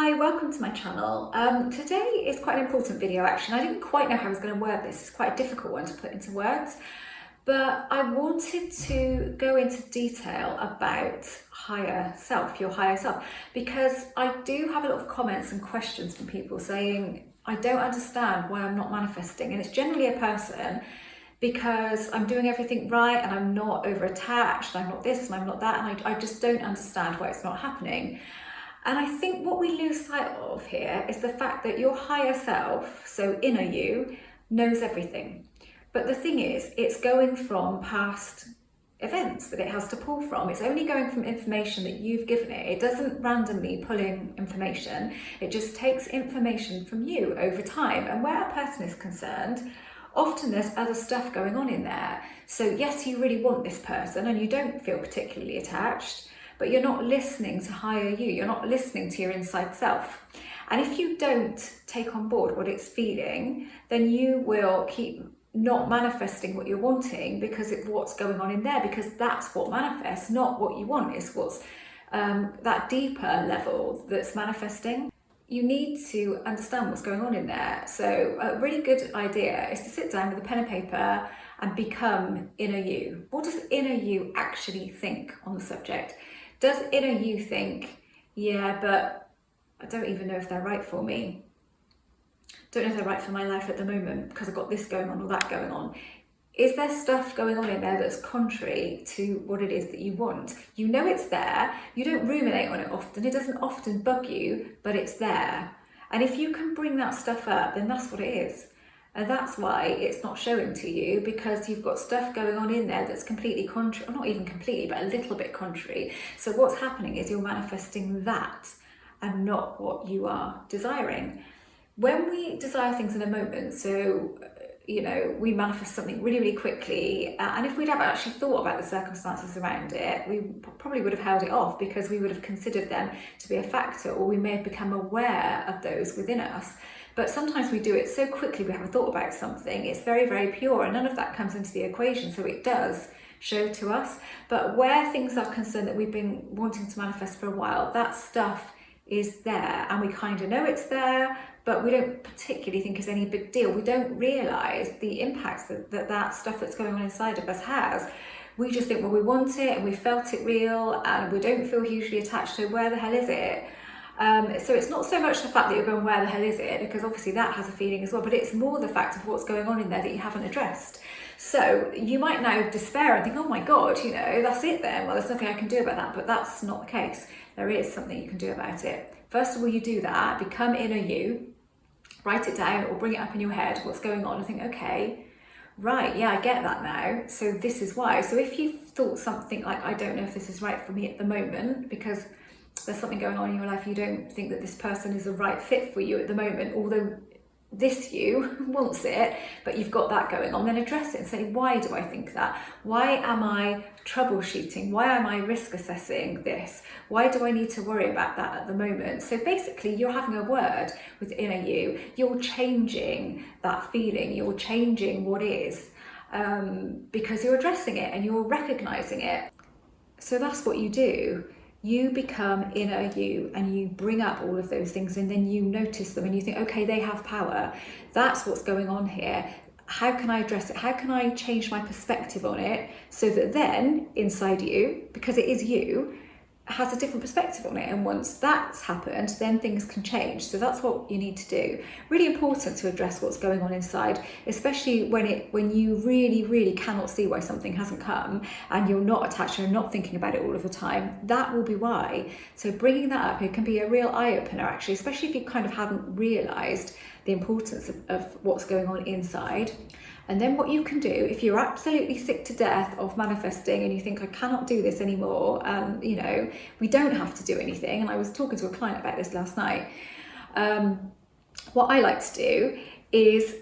Hi, welcome to my channel. Today is quite an important video actually. I didn't quite know how I was going to word this. It's quite a difficult one to put into words, but I wanted to go into detail about higher self, your higher self, because I do have a lot of comments and questions from people saying, I don't understand why I'm not manifesting. And it's generally a person because I'm doing everything right and I'm not over attached, I'm not this and I'm not that, and I just don't understand why it's not happening. And I think what we lose sight of here is the fact that your higher self, so inner you, knows everything. But the thing is, it's going from past events that it has to pull from. It's only going from information that you've given it. It doesn't randomly pull in information. It just takes information from you over time. And where a person is concerned, often there's other stuff going on in there. So yes, you really want this person and you don't feel particularly attached, but you're not listening to higher you. You're not listening to your inside self. And if you don't take on board what it's feeling, then you will keep not manifesting what you're wanting because of what's going on in there, because that's what manifests, not what you want. It's what's that deeper level that's manifesting. You need to understand what's going on in there. So a really good idea is to sit down with a pen and paper and become inner you. What does inner you actually think on the subject? Does inner you think, yeah, but I don't even know if they're right for me. Don't know if they're right for my life at the moment because I've got this going on or that going on. Is there stuff going on in there that's contrary to what it is that you want? You know it's there, you don't ruminate on it often, it doesn't often bug you, but it's there. And if you can bring that stuff up, then that's what it is. And that's why it's not showing to you, because you've got stuff going on in there that's completely contrary, or not even completely, but a little bit contrary. So what's happening is you're manifesting that and not what you are desiring. When we desire things in a moment, so we manifest something really, really quickly, and if we'd have actually thought about the circumstances around it, we probably would have held it off because we would have considered them to be a factor, or we may have become aware of those within us. But sometimes we do it so quickly, we haven't thought about something, it's very, very pure, and none of that comes into the equation, so it does show to us. But where things are concerned that we've been wanting to manifest for a while, that stuff is there, and we kind of know it's there, but we don't particularly think it's any big deal. We don't realise the impacts that stuff that's going on inside of us has. We just think, well, we want it and we felt it real and we don't feel hugely attached to where the hell is it? So it's not so much the fact that you're going, where the hell is it? Because obviously that has a feeling as well, but it's more the fact of what's going on in there that you haven't addressed. So you might now despair and think, oh my God, that's it then. Well, there's nothing I can do about that, but that's not the case. There is something you can do about it. First of all, you do that, become inner you, write it down or bring it up in your head, what's going on, and think, okay, right, yeah, I get that now. So this is why. So if you thought something like, I don't know if this is right for me at the moment, because there's something going on in your life, you don't think that this person is the right fit for you at the moment, although this you wants it, but you've got that going on, then address it and say, why do I think that? Why am I troubleshooting? Why am I risk assessing this? Why do I need to worry about that at the moment? So basically you're having a word with inner you, you're changing that feeling, you're changing what is, because you're addressing it and you're recognizing it. So that's what you do. You become inner you and you bring up all of those things, and then you notice them and you think, okay, they have power. That's what's going on here. How can I address it? How can I change my perspective on it so that then inside you, because it is you, has a different perspective on it, and once that's happened, then things can change. So that's what you need to do. Really important to address what's going on inside, especially when you really, really cannot see why something hasn't come and you're not attached, you're not thinking about it all of the time. That will be why. So bringing that up, it can be a real eye-opener actually, especially if you kind of hadn't realised the importance of what's going on inside. And then what you can do, if you're absolutely sick to death of manifesting and you think, I cannot do this anymore, and we don't have to do anything. And I was talking to a client about this last night. What I like to do is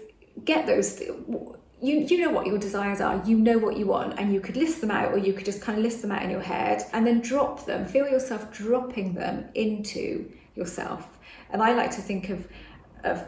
get those, you know what your desires are, you know what you want, and you could list them out, or you could just kind of list them out in your head and then drop them, feel yourself dropping them into yourself. And I like to think of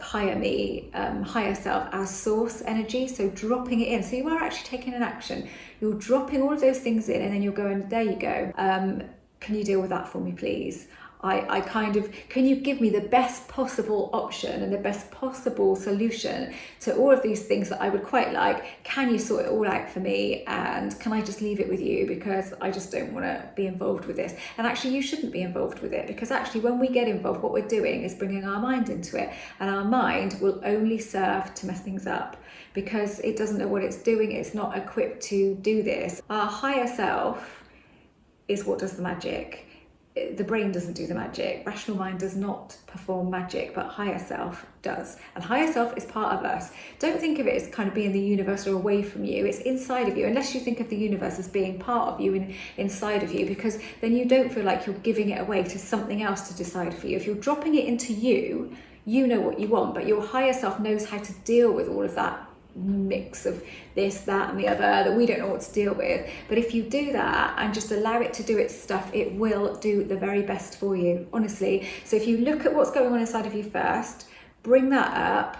higher me, higher self as source energy, so dropping it in. So you are actually taking an action, you're dropping all of those things in, and then you're going, there you go, can you deal with that for me please? I kind of, can you give me the best possible option and the best possible solution to all of these things that I would quite like? Can you sort it all out for me? And can I just leave it with you, because I just don't want to be involved with this? And actually you shouldn't be involved with it, because actually when we get involved, what we're doing is bringing our mind into it, and our mind will only serve to mess things up, because it doesn't know what it's doing. It's not equipped to do this. Our higher self is what does the magic. The brain doesn't do the magic. Rational mind does not perform magic, but higher self does. And higher self is part of us. Don't think of it as kind of being the universe or away from you. It's inside of you, unless you think of the universe as being part of you and inside of you, because then you don't feel like you're giving it away to something else to decide for you. If you're dropping it into you, you know what you want, but your higher self knows how to deal with all of that mix of this, that and the other that we don't know what to deal with. But if you do that and just allow it to do its stuff, it will do the very best for you, honestly. So if you look at what's going on inside of you first, bring that up,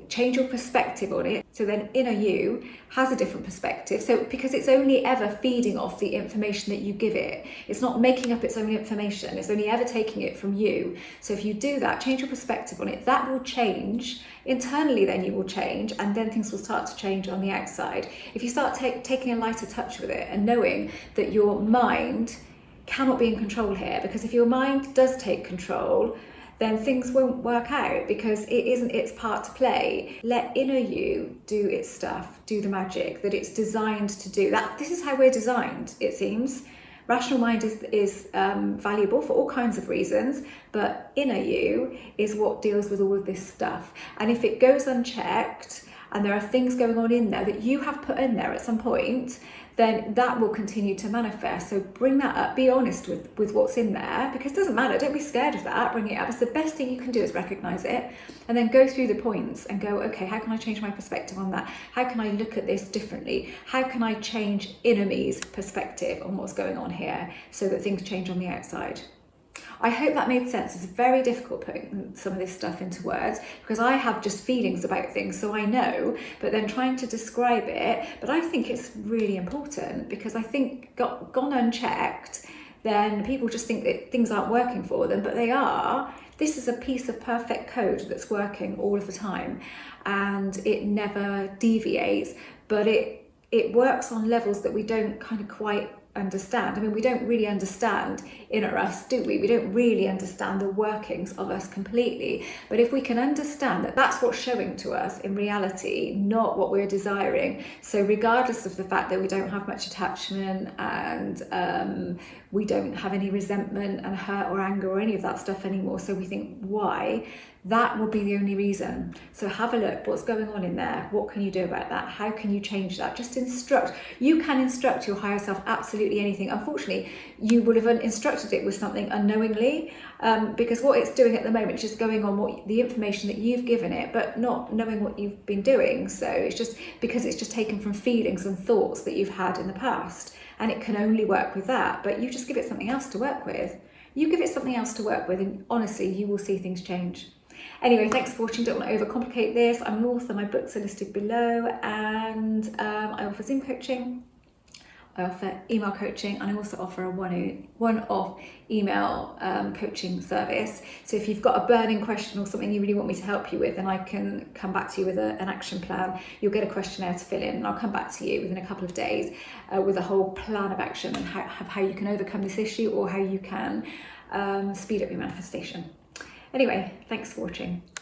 change your perspective on it, so then inner you has a different perspective. So because it's only ever feeding off the information that you give it, it's not making up its own information, it's only ever taking it from you. So if you do that, change your perspective on it, that will change internally. Then you will change, and then things will start to change on the outside. If you start taking a lighter touch with it and knowing that your mind cannot be in control here, because if your mind does take control, then things won't work out, because it isn't its part to play. Let inner you do its stuff, do the magic that it's designed to do. This is how we're designed, it seems. Rational mind is valuable for all kinds of reasons, but inner you is what deals with all of this stuff. And if it goes unchecked, and there are things going on in there that you have put in there at some point, then that will continue to manifest. So bring that up, be honest with what's in there, because it doesn't matter, don't be scared of that, bring it up. It's the best thing you can do is recognize it, and then go through the points and go, okay, how can I change my perspective on that? How can I look at this differently? How can I change inner me's perspective on what's going on here, so that things change on the outside? I hope that made sense. It's very difficult putting some of this stuff into words, because I have just feelings about things, so I know, but then trying to describe it. But I think it's really important, because I think gone unchecked, then people just think that things aren't working for them, but they are. This is a piece of perfect code that's working all of the time, and it never deviates, but it works on levels that we don't kind of quite understand. I mean, we don't really understand inner us, do we? We don't really understand the workings of us completely. But if we can understand that that's what's showing to us in reality, not what we're desiring. So regardless of the fact that we don't have much attachment, and we don't have any resentment and hurt or anger or any of that stuff anymore, so we think, why? That will be the only reason. So have a look, what's going on in there? What can you do about that? How can you change that? Just instruct. You can instruct your higher self absolutely anything. Unfortunately, you would have instructed it with something unknowingly, because what it's doing at the moment is just going on the information that you've given it, but not knowing what you've been doing. So it's just because it's just taken from feelings and thoughts that you've had in the past, and it can only work with that. But you just give it something else to work with. You give it something else to work with, and honestly, you will see things change. Anyway, thanks for watching. Don't want to overcomplicate this. I'm an author, my books are listed below, and I offer Zoom coaching, I offer email coaching, and I also offer a one-off email coaching service. So if you've got a burning question or something you really want me to help you with, then I can come back to you with an action plan. You'll get a questionnaire to fill in, and I'll come back to you within a couple of days with a whole plan of action and how you can overcome this issue, or how you can speed up your manifestation. Anyway, thanks for watching.